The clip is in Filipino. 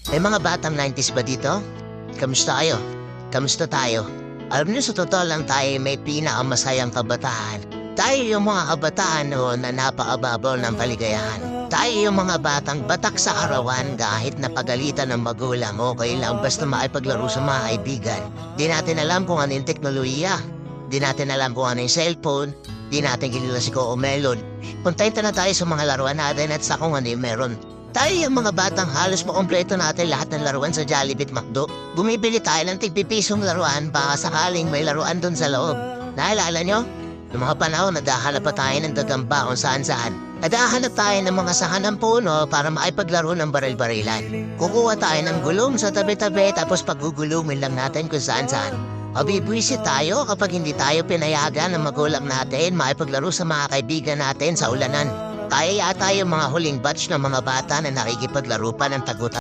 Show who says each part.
Speaker 1: May mga batang 90s ba dito? Kamusta kayo? Kamusta tayo? Alam niyo sa totoo lang tayo may pinakamasayang kabataan. Tayo yung mga kabataan noon na napakababaw ng kaligayahan. Tayo yung mga batang batak sa arawan kahit napagalitan ng magulang o lang basta makipaglaro sa mga kaibigan. Di natin alam kung ano yung teknolohiya. Di natin alam kung ano yung cellphone. Di natin kilala si Coco Melon. Kontento na tayo sa mga laruan natin at sa kung ano yung meron. Tayo yung mga batang halos makompleto natin lahat ng laruan sa Jollibee at McDo. Bumibili tayo ng tigpipisong laruan baka sakaling may laruan doon sa loob. Naalala nyo? Noong mga panahon, naghahanap pa tayo ng gagamba kung saan-saan. Naghahanap tayo ng mga sahan ng puno para maipaglaro ng baril-barilan. Kukuha tayo ng gulong sa tabi-tabi tapos paggugulungin lang natin kung saan-saan. Mabibwisit tayo kapag hindi tayo pinayagan ng magulang natin maipaglaro sa mga kaibigan natin sa ulanan. Tayo yata yung mga huling batch ng mga bata na nakikipaglaro pa ng tagutan.